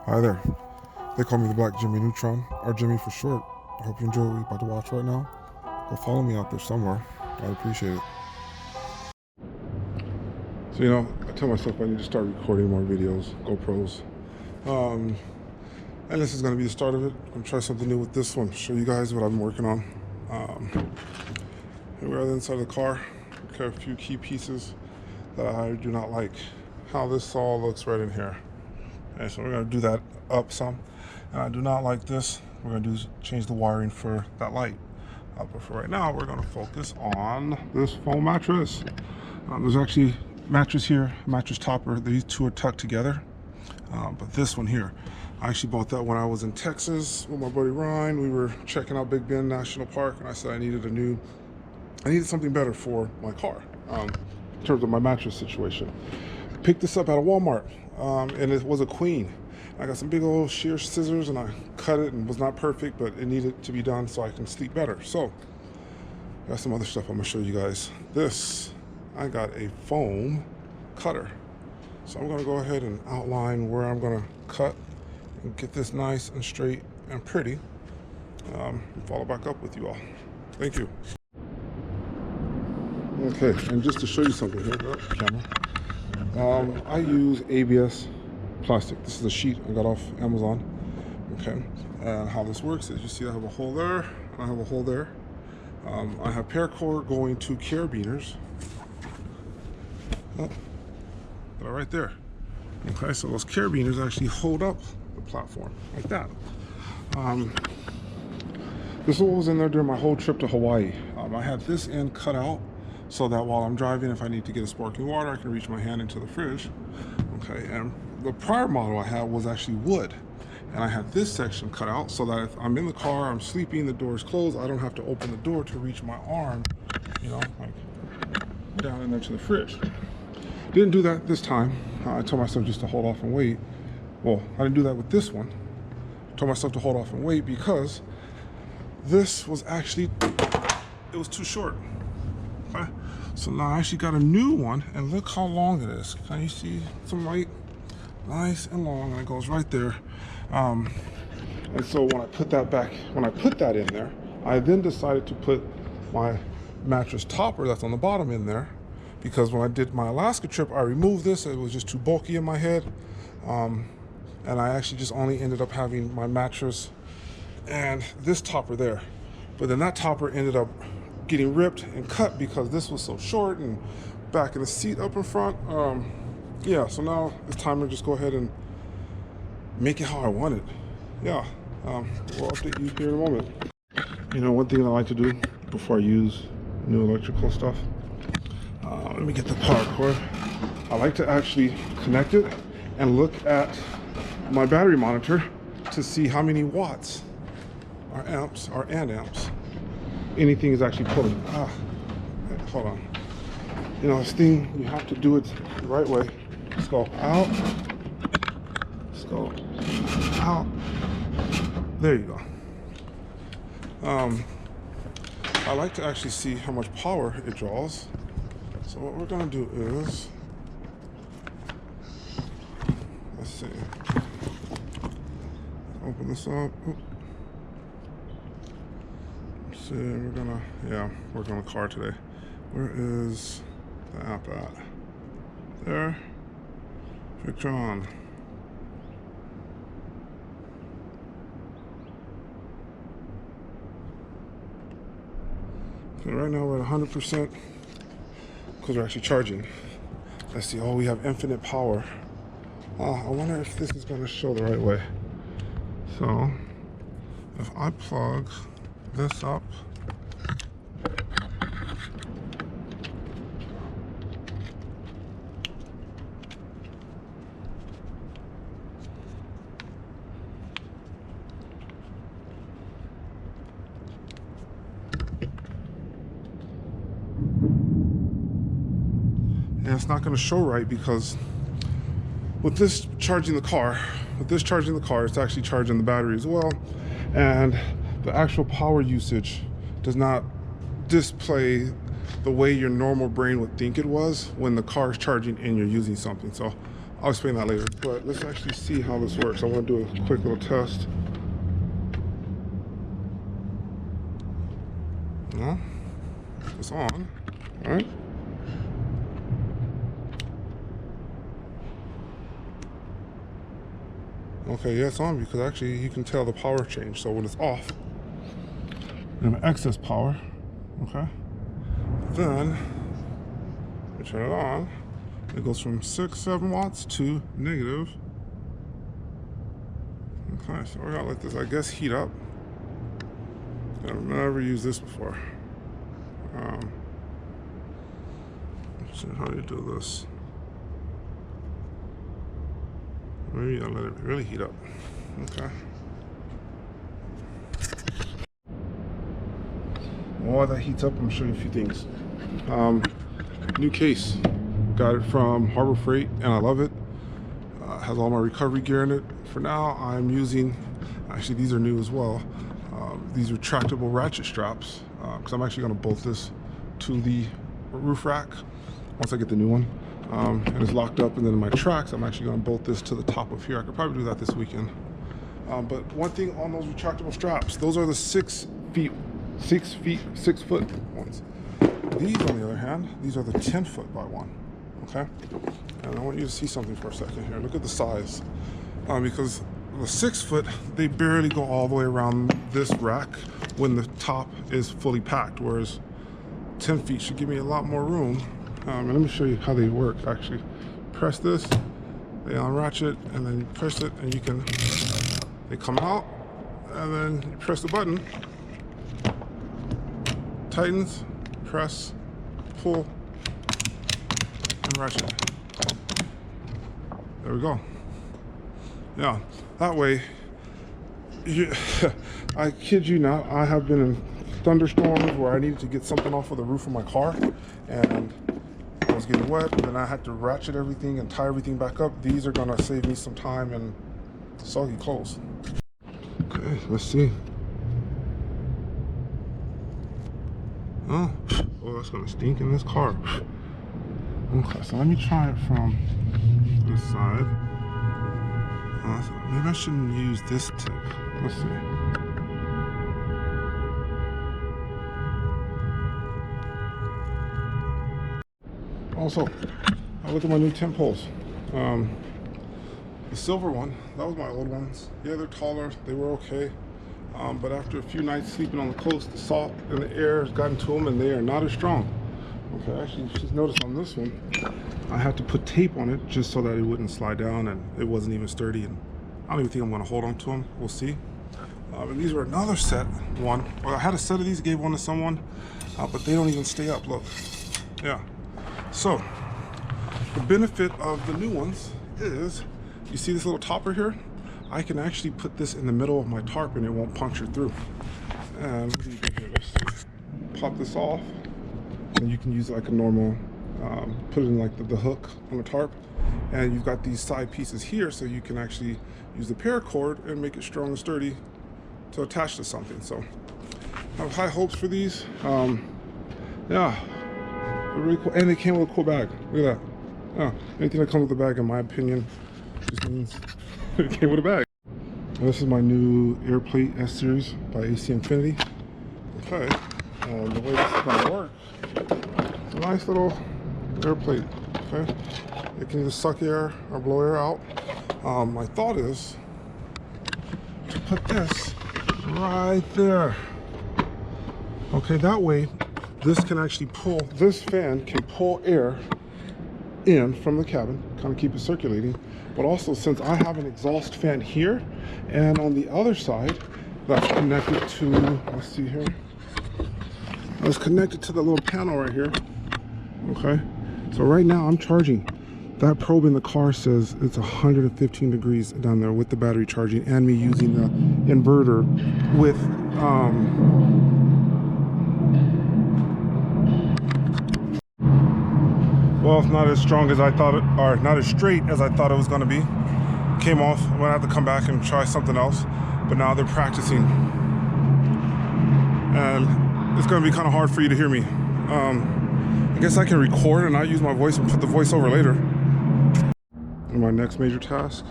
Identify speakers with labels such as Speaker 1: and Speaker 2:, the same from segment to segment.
Speaker 1: Hi there. They call me the Black Jimmy Neutron, or Jimmy for short. I hope you enjoy what you're about to watch right now. Go follow me out there somewhere. I'd appreciate it. So, I tell myself I need to start recording more videos, GoPros. And this is going to be the start of it. I'm going to try something new with this one, show you guys what I've been working on. Here we are inside the car. Okay, a few key pieces that I do not like. How this all looks right in here. Okay, so we're going to do that up some. And I do not like this. We're going to change the wiring for that light. But for right now, we're going to focus on this foam mattress. There's actually mattress here, mattress topper. These two are tucked together. But this one here, I actually bought that when I was in Texas with my buddy Ryan. We were checking out Big Bend National Park, and I said I needed something better for my car in terms of my mattress situation. Picked this up at a Walmart, and it was a queen. I got some big old shear scissors and I cut it, and it was not perfect, but it needed to be done so I can sleep better. So got some other stuff I'm gonna show you guys. I got a foam cutter. So I'm gonna go ahead and outline where I'm gonna cut and get this nice and straight and pretty. And follow back up with you all. Thank you. Okay, and just to show you something here, camera. I use ABS plastic. This is a sheet I got off Amazon. Okay, and how this works is, you see I have a hole there, and I have a hole there. I have paracord going to carabiners. Oh, that are right there. Okay, so those carabiners actually hold up the platform like that. This is what was in there during my whole trip to Hawaii. I had this end cut out so that while I'm driving, if I need to get a sparkling water, I can reach my hand into the fridge. Okay, and the prior model I had was actually wood, and I had this section cut out so that if I'm in the car, I'm sleeping, the door is closed, I don't have to open the door to reach my arm, like down in there to the fridge. Didn't do that this time. I told myself just to hold off and wait. Well, I didn't do that with this one. I told myself to hold off and wait because this was actually, it was too short. Okay? So now I actually got a new one, and look how long it is. Can you see some light? Nice and long, and it goes right there. And so when I put that in there, I then decided to put my mattress topper that's on the bottom in there, because when I did my Alaska trip, I removed this. It was just too bulky in my head. And I actually just only ended up having my mattress and this topper there. But then that topper ended up getting ripped and cut because this was so short, and back in the seat up in front. Yeah, so now it's time to just go ahead and make it how I want it. Yeah, we'll update you here in a moment. One thing I like to do before I use new electrical stuff, let me get the power cord. I like to actually connect it and look at my battery monitor to see how many watts or amps anything is actually pulling. Hold on. This thing, you have to do it the right way. Let's go out. Let's go out. There you go. I like to actually see how much power it draws. So what we're gonna do is, let's see. Open this up. Oop. Let's see, we're gonna, work on a car today. Where is the app at? There. Victron. So right now we're at 100% because we're actually charging. Let's see. Oh, we have infinite power. I wonder if this is going to show the right way. So if I plug this up, and it's not going to show right because with this charging the car, it's actually charging the battery as well, and the actual power usage does not display the way your normal brain would think it was when the car is charging and you're using something. So I'll explain that later. But let's actually see how this works. I want to do a quick little test. No, it's on. All right. Okay, yeah, it's on because actually you can tell the power change. So when it's off, you have excess power. Okay. Then we turn it on. It goes from 6-7 watts to negative. Okay, so we're gonna let this, I guess, heat up. I've never used this before. Let's see how do you do this. Maybe I'll let it really heat up. Okay. While that heats up, I'm gonna show you a few things. New case. Got it from Harbor Freight, and I love it. Has all my recovery gear in it. For now, I'm using, actually these are new as well, these retractable ratchet straps, because I'm actually gonna bolt this to the roof rack once I get the new one. And it's locked up, and then in my tracks, I'm actually gonna bolt this to the top of here. I could probably do that this weekend. But one thing on those retractable straps, those are the 6 foot ones. These, on the other hand, these are the 10 foot by one. Okay, and I want you to see something for a second here. Look at the size, because the 6 foot, they barely go all the way around this rack when the top is fully packed, whereas 10 feet should give me a lot more room. And let me show you how they work. Actually, press this, they unratchet, and then you press it, and you can, they come out, and then you press the button, tightens, press, pull, and ratchet. There we go. Yeah, that way, I kid you not, I have been in thunderstorms where I needed to get something off of the roof of my car, and I was getting wet, and then I had to ratchet everything and tie everything back up. These are gonna save me some time and soggy clothes. Okay, let's see. Oh, that's gonna stink in this car. Okay, so let me try it from this side. Maybe I shouldn't use this tip. Let's see. Also, I look at my new tent poles. The silver one, that was my old ones. Yeah, they're taller, they were okay. But after a few nights sleeping on the coast, the salt and the air has gotten to them, and they are not as strong. Okay, actually, just notice on this one, I had to put tape on it just so that it wouldn't slide down, and it wasn't even sturdy. And I don't even think I'm going to hold on to them. We'll see. And these were another set one. Well, I had a set of these, gave one to someone, but they don't even stay up. Look, yeah. So the benefit of the new ones is, you see this little topper here? I can actually put this in the middle of my tarp and it won't puncture through. And what do you do here? Let's pop this off, and you can use it like a normal, put it in like the hook on the tarp, and you've got these side pieces here, so you can actually use the paracord and make it strong and sturdy to attach to something. So I have high hopes for these. Yeah, they're really cool, and they came with a cool bag. Look at that. Yeah, anything that comes with a bag, in my opinion, just means it came with a bag. This is my new air plate S series by AC Infinity. Okay, and the way this is gonna work, it's a nice little air plate. Okay, it can either suck air or blow air out. My thought is to put this right there. Okay, that way this can actually pull, this fan can pull air in from the cabin, kind of keep it circulating. But also, since I have an exhaust fan here, and on the other side that's connected to, let's see here, it's connected to the little panel right here. Okay, so right now I'm charging. That probe in the car says it's 115 degrees down there with the battery charging, and me using the inverter with well, not as strong as I thought it, or not as straight as I thought it was going to be. Came off. I'm going to have to come back and try something else. But now they're practicing, and it's going to be kind of hard for you to hear me. I guess I can record and not use my voice and put the voice over later. in my next major task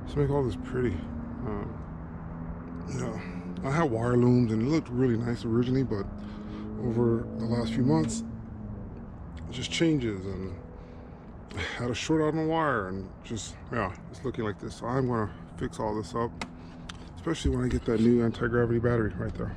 Speaker 1: is to make all this pretty. You know, I had wire looms and it looked really nice originally, but over the last few months, it just changes, and I had a short out on the wire, and just, yeah, it's looking like this. So I'm gonna fix all this up, especially when I get that new anti-gravity battery right there.